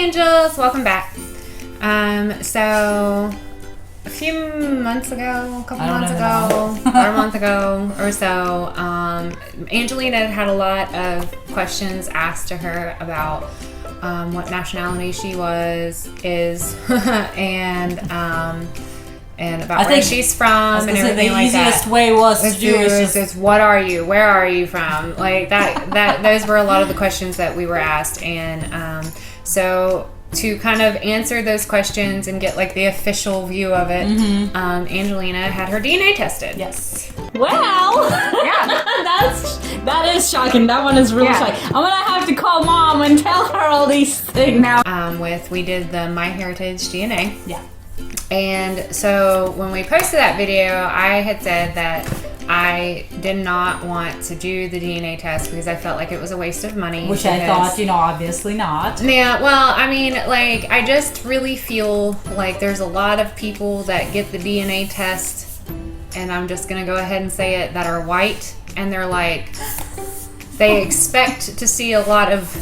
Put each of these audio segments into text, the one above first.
Angels, welcome back. So a few months ago, a couple months ago, or a month ago or so, Angelina had a lot of questions asked to her about what nationality she is, and about where she's from and everything like that. The easiest way was to do is what are you? Where are you from? Like that. Those were a lot of the questions that we were asked, and so to kind of answer those questions and get like the official view of it, Angelina had her DNA tested. Yes. Wow. Yeah. that is shocking. That one is really shocking. I'm gonna have to call mom and tell her all these things now. We did the Myheritage Dna. Yeah. And so when we posted that video, I had said that I did not want to do the DNA test because I felt like it was a waste of money. Which I thought, obviously not. Yeah, well, I mean, like, I just really feel like there's a lot of people that get the DNA test, and I'm just going to go ahead and say it, that are white, and they're like, they expect to see a lot of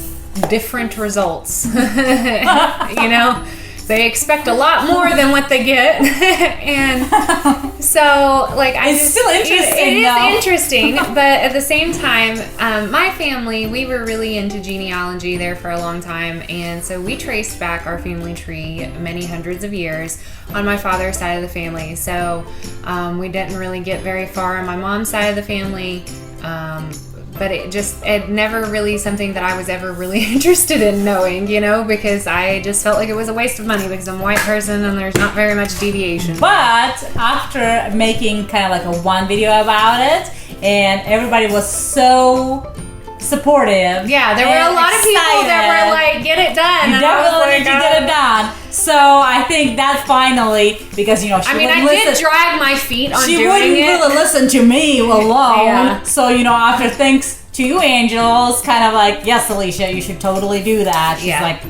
different results, They expect a lot more than what they get, and so it's still interesting. It is interesting, but at the same time, my family, we were really into genealogy there for a long time, and so we traced back our family tree many hundreds of years on my father's side of the family. So we didn't really get very far on my mom's side of the family. But it never really something that I was ever really interested in knowing, because I just felt like it was a waste of money because I'm a white person and there's not very much deviation. But after making kind of like a one video about it, and everybody was so supportive. Yeah, there were a lot of people that were like, get it done. You definitely need to get it done. So I think that finally, because I did drag my feet on doing it. She wouldn't really listen to me alone. Yeah. So after thanks to you, Angels, kind of like, yes, Alicia, you should totally do that. She's like,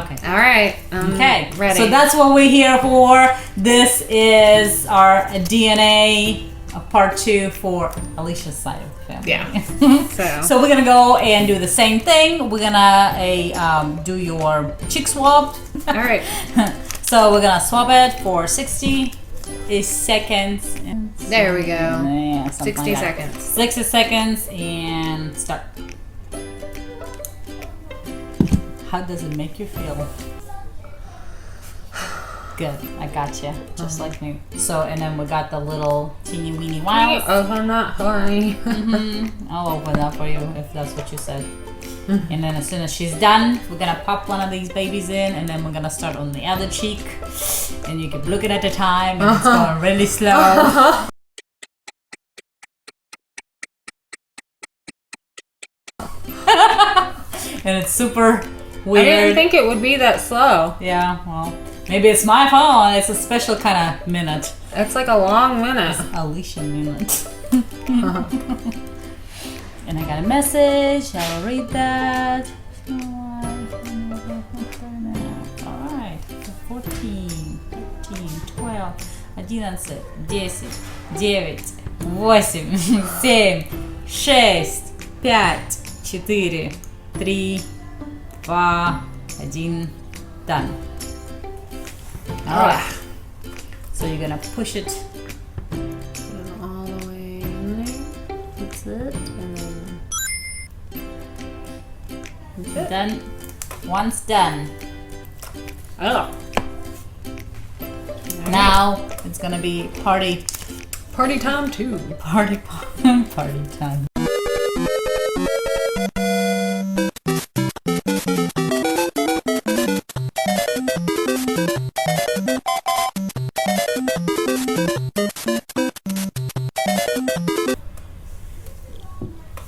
okay. All right. Okay. Ready. So that's what we're here for. This is our DNA part 2 for Alicia's side of the family. Yeah. So we're gonna go and do the same thing. We're gonna do your cheek swab. All right. So we're gonna swab it for 60 seconds. There we go. Yeah, 60 seconds. 60 seconds and start. How does it make you feel? Good, I got you, just like me. So, and then we got the little teeny weeny wows. Open that for me. I'll open that for you if that's what you said. And then as soon as she's done, we're gonna pop one of these babies in, and then we're gonna start on the other cheek. And you can look at a time, and it's going really slow. And it's super weird. I didn't think it would be that slow. Yeah, well. Maybe it's my phone. It's a special kind of minute. It's like a long minute. It's Alicia minute. And I got a message. I will read that. Alright. 14, 15, 12, 11, 10, 9, 8, 7, 6, 5, 4, 3, 2, 1, done. Alright. So you're gonna push it. Put it all the way in there. That's it. And then Done. Once done. Oh. Now it's gonna be party time too. Party time.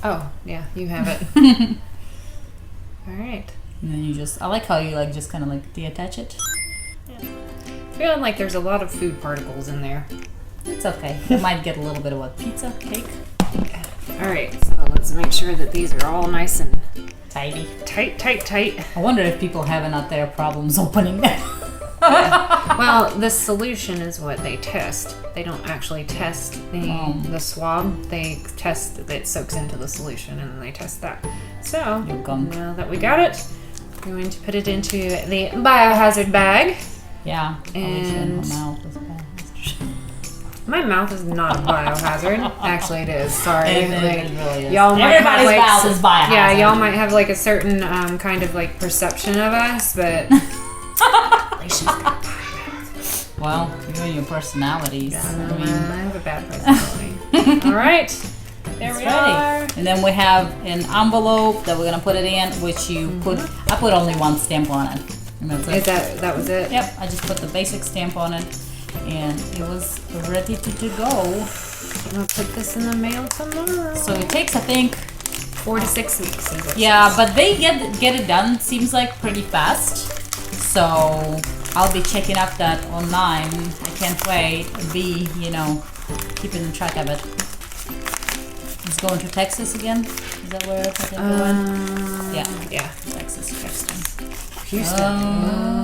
Oh, yeah, you have it. All right. And then you I like how you just kind of detach it. Yeah. Feeling like there's a lot of food particles in there. It's okay. It might get a little bit of what, pizza, cake? Yeah. All right, so let's make sure that these are all nice and tidy. Tight. I wonder if people having out there problems opening them. Well, the solution is what they test. They don't actually test the swab. They test that it soaks into the solution, and then they test that. So now that we got it, going to put it into the biohazard bag. Yeah. And Alicia, her mouth is bad. my mouth is not a biohazard. Actually, it is. Sorry. It really is. Y'all might Everybody's have, mouth is biohazard. Yeah, y'all might have like a certain kind of like perception of us, but Alicia's got a biohazard. Well, you and your personalities. Yeah, I have a bad personality. All right. There we are. And then we have an envelope that we're gonna put it in, which you put. I put only one stamp on it. And that's it. Is that was it? Yep. I just put the basic stamp on it, and it was ready to go. I'm gonna put this in the mail tomorrow. So it takes, I think, 4 to 6 weeks. Is it? yeah, but they get it done. Seems like pretty fast. So I'll be checking up that online. I can't wait. Be keeping track of it. It's going to Texas again. Is that where it's going? Yeah. Texas, Houston. Houston.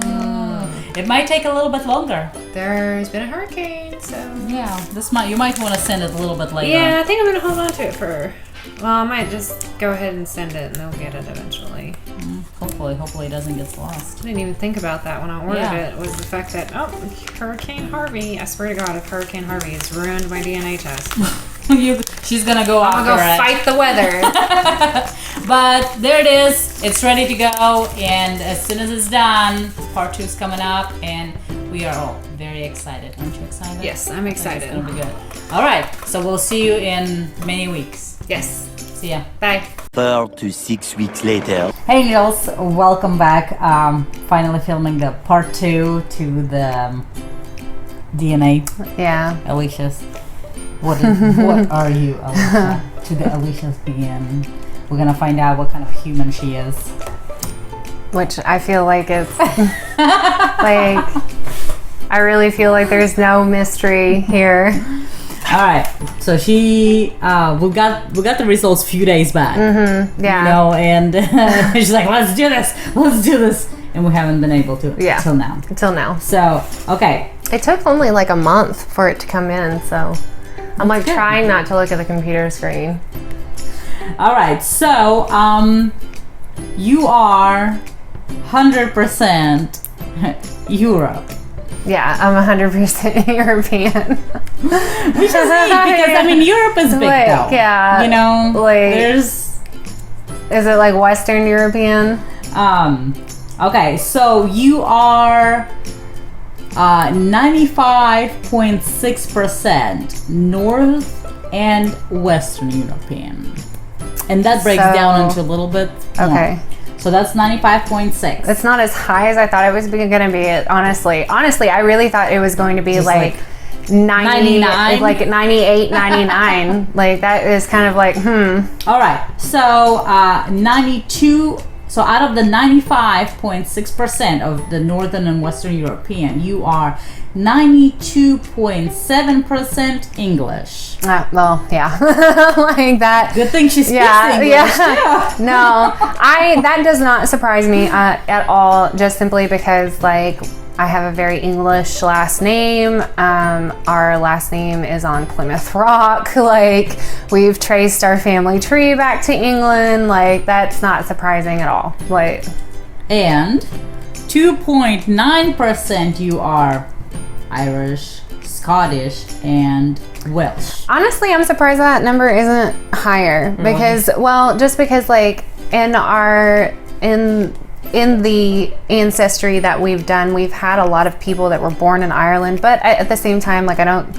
It might take a little bit longer. There's been a hurricane, so Yeah, you might want to send it a little bit later. yeah, I think I'm gonna hold on to it for. Well, I might just go ahead and send it, and they'll get it eventually. Hopefully it doesn't get lost. I didn't even think about that when I ordered Yeah. it. Was the fact that Hurricane Harvey. I swear to God, if Hurricane Harvey has ruined my DNA test, She's gonna go I'm gonna go fight the weather. But there it is. It's ready to go, and as soon as it's done, part 2 is coming up, and we are all very excited. Aren't you excited? Yes, I'm excited. It's gonna be good. All right, so we'll see you in many weeks. Yes. See ya. Bye. 4 to 6 weeks later. Hey girls, welcome back. Finally filming the part 2 to the DNA. Yeah. Alicia's. What are you, Alicia? To the Alicia's DNA. We're gonna find out what kind of human she is. Which I feel like is like I really feel like there's no mystery here. All right, so we got the results a few days back. Mm-hmm. Yeah. And she's like, let's do this, and we haven't been able to till now. Until now. So okay, It took only like a month for it to come in, so I'm like good. trying not to look at the computer screen. all right. So you are 100% Europe. Yeah, I'm 100% European. Which is neat because I mean Europe is big Like, though. yeah, like- there's Is it like Western European? okay, so you are 95.6% North and Western European. And that breaks So- down into a little bit more. Okay. So that's 95.6. It's not as high as I thought it was going to be, honestly. Honestly, I really thought it was going to be Just like 99? like 98, 99. Like that is kind of like, All right. So 92. So out of the 95.6% of the Northern and Western European, you are 92.7% English. Well, yeah. Like that. Good thing she speaks English. Yeah. No, that does not surprise me at all, just simply because like I have a very English last name. Our last name is on Plymouth Rock. Like we've traced our family tree back to England. Like that's not surprising at all. Like, And 2.9% you are Irish, Scottish, and Welsh. honestly, I'm surprised that number isn't higher because, well, just because like in the ancestry that we've done, we've had a lot of people that were born in Ireland, but at the same time, like I don't,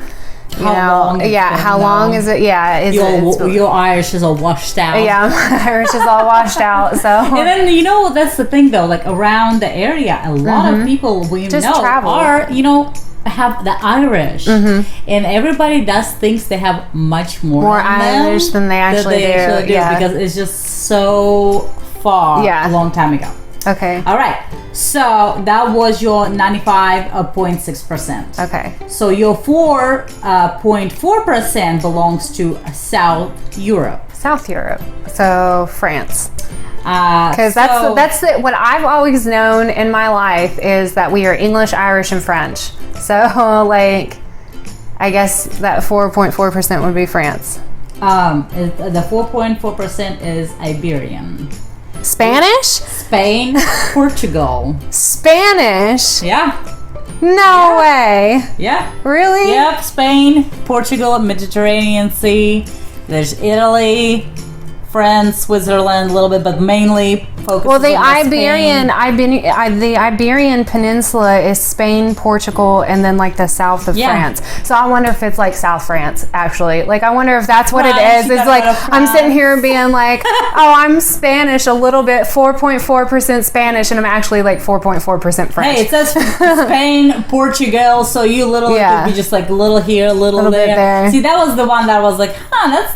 how long is it? Yeah, Your Irish is all washed out. Yeah, my Irish is all washed out. So And then that's the thing though. Like around the area, a lot of people we Just know travel. are have the Irish, and everybody thinks they have much more in them Irish than they actually do. Yeah. because it's just so far a long time ago. Okay. All right, so that was your 95.6%. Okay. So your 4.4% belongs to South Europe. South Europe. So France. Because Because what I've always known in my life is that we are English, Irish, and French. So like, I guess that 4.4% would be France. the 4.4% is Iberian. Spanish? Spain, Portugal. Spanish? Yeah. No way. Yeah. Really? Yep. Spain, Portugal, Mediterranean Sea. There's Italy, France, Switzerland, a little bit, but mainly focuses Well, the on Spain. the Iberian Peninsula is Spain, Portugal, and then like the south of Yeah. France. So I wonder if it's like South France, actually. Like, I wonder if that's what it France, is. you It's gotta like, go to I'm sitting France. here being like, oh, I'm Spanish a little bit, 4.4% Spanish, and I'm actually like 4.4% French. Hey, it says Spain, Portugal, so you literally Yeah. could be just like little here, little Little bit there. there. See, that was the one that was like, that's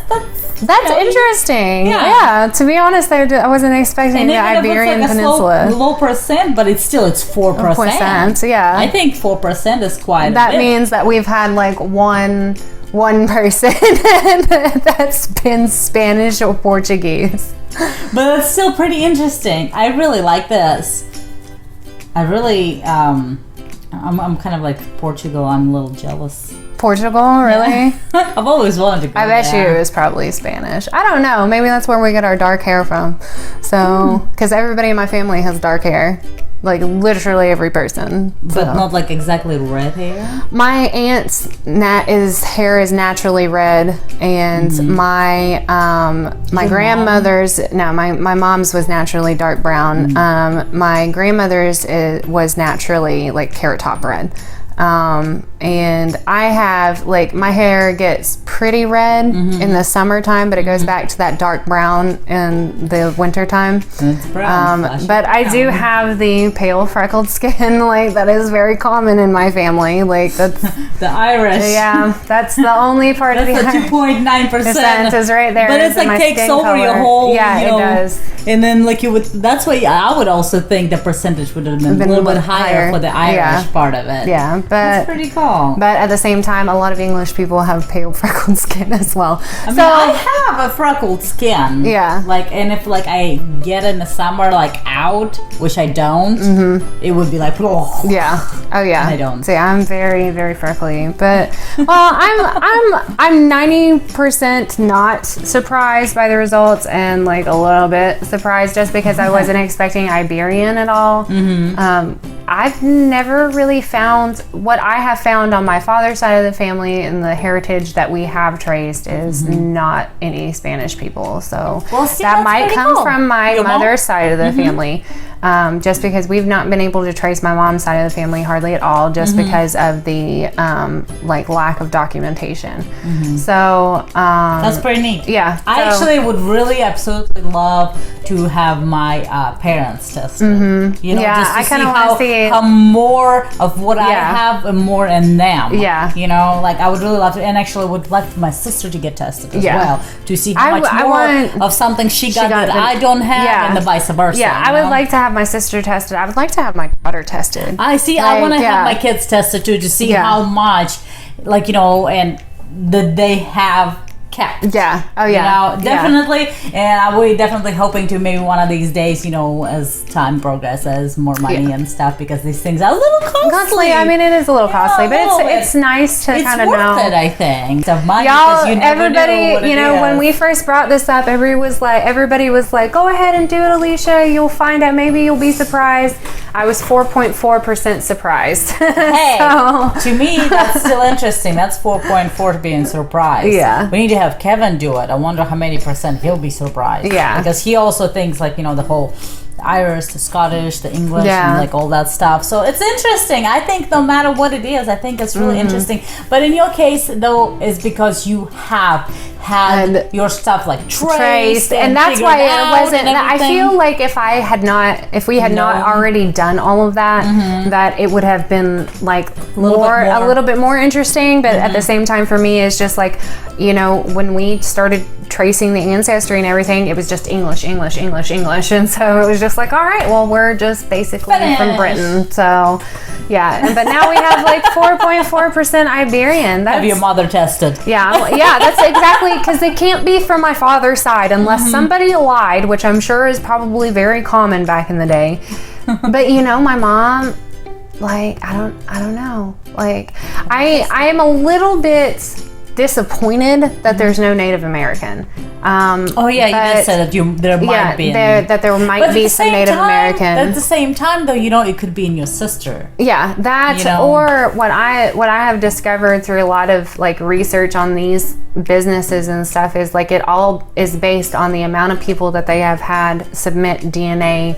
That's interesting. Yeah. Yeah. To be honest, I wasn't expecting And the even if it's Iberian like a Peninsula. low percent, but it's 4%. Yeah. I think 4% is quite That a bit. means that we've had like one person that's been Spanish or Portuguese. But it's still pretty interesting. I really like this. I really, I'm kind of like Portugal. I'm a little jealous. Portugal, really? I've always wanted to go I bet you there. it was probably Spanish. I don't know. Maybe that's where we get our dark hair from. So, because everybody in my family has dark hair. Like literally every person. But So. not like exactly red hair. My aunt's hair is naturally red, and my grandmother's my mom's was naturally dark brown. My grandmother's was naturally like carrot top red. And I have like my hair gets pretty red in the summertime, but it goes back to that dark brown in the wintertime. It's brown. flashy But I do brown. have the pale freckled skin, like that is very common in my family. Like that's the Irish. yeah, that's the only part of the That's the Irish 2.9% is right there. But it's in my like takes skin over your color. whole. Yeah, you know, it does. And then like you would. That's why I would also think the percentage would have been a little bit higher for the Irish Yeah. part of it. Yeah, That's but pretty cool. but at the same time, a lot of English people have pale freckled skin as well. I mean, I have a freckled skin. Yeah. Like, and if like I get in the summer like out, which I don't, it would be like, oh. yeah. Oh yeah. I don't. See, I'm very, very freckly, but well, I'm 90% not surprised by the results, and like a little bit surprised just because I wasn't expecting Iberian at all. I've never really found what I have found on my father's side of the family, and the heritage that we have traced is not any Spanish people. So Well, see, that that's might pretty come cool. from my Your mom? mother's side of the family. Just because we've not been able to trace my mom's side of the family hardly at all, just because of the like lack of documentation. So That's pretty neat. yeah, I so- actually would really absolutely love to have my parents tested. You know, Yeah, just to I kinda see wanna how, see- how more of what I Yeah. have and more in them. Yeah. You know, like I would really love to, and actually would like my sister to get tested as Yeah. well to see how I much w- I more want- of something she got that the- I don't have, Yeah. and the vice versa. yeah, I you would know? like to have my sister tested. I would like to have my daughter tested. I see. I Like, want to yeah. have my kids tested too to see Yeah. how much, like, you know, and that they have kept. Yeah. Oh yeah. You know, Yeah. definitely. And I will definitely hoping to maybe one of these days, you know, as time progresses, more money Yeah. and stuff, because these things are a little costly. Costly. I mean, it is a little costly, a but little bit. it's nice to It's kind of worth know. it, I think. Of money, Y'all, 'cause you never know what everybody, it you know, when is. we first brought this up, everybody was like, go ahead and do it, Alicia. You'll find out. Maybe you'll be surprised. I was 4.4% surprised. Hey, So- to me, that's still interesting. That's 4.4 being surprised. Yeah. We need to have Kevin do it. I wonder how many percent he'll be surprised. Yeah. Because he also thinks, like, you know, the whole Irish, the Scottish, the English, Yeah. and like all that stuff. So it's interesting. I think no matter what it is, I think it's Mm-hmm. really interesting. But in your case, though, is because you have had And your stuff like traced, and that's figured why it out wasn't. and I everything. feel like if we had not No. already done all of that, that it would have been like little bit a more. Mm-hmm. little bit more interesting. But at the same time, for me, it's just like, you know, when we started tracing the ancestry and everything, it was just English, and so it was just like, all right, well, we're just basically from Finish. Britain, so yeah. But now we have like 4.4% Iberian. That's, Have your mother tested? yeah, that's exactly, because they can't be from my father's side unless somebody lied, which I'm sure is probably very common back in the day. But you know, my mom, like, I don't know. Like, I am a little bit disappointed that there's no Native American. Oh yeah, you did say that there might be. That there might be some Native American. At the same time, though, it could be in your sister. Yeah, that or what I have discovered through a lot of like research on these businesses and stuff is like it all is based on the amount of people that they have had submit DNA.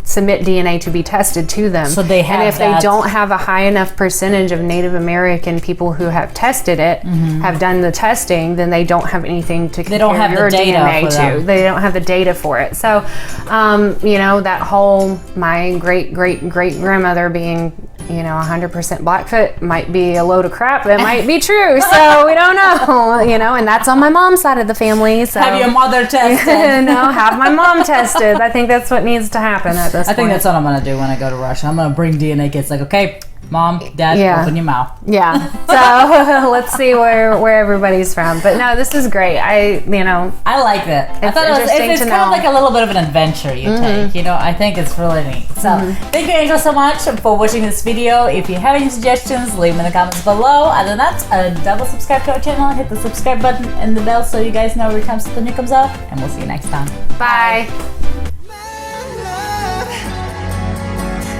Submit DNA to be tested to them. So they have, and if they don't have a high enough percentage of Native American people who have tested it, have done the testing, then they don't have anything to compare your DNA to. They don't have the data for it. So, that whole my great grandmother being 100% Blackfoot might be a load of crap. It might be true. So we don't know, and that's on my mom's side of the family. So have your mother tested? No, have my mom tested. I think that's what needs to happen at this point. I think that's what I'm going to do when I go to Russia. I'm going to bring DNA kits. Like, okay, Mom, Dad, open your mouth. Yeah. So let's see where everybody's from. But no, this is great. I like it. I thought it's kind of like a little bit of an adventure you take. I think it's really neat. So thank you, Angel, so much for watching this video. If you have any suggestions, leave them in the comments below. Other than that, double subscribe to our channel, hit the subscribe button and the bell so you guys know every time something new comes up. And we'll see you next time. Bye.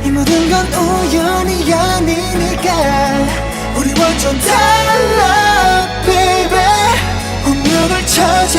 이 모든 건 우연이 아니니까 우리 완전 달라 baby 운명을 찾아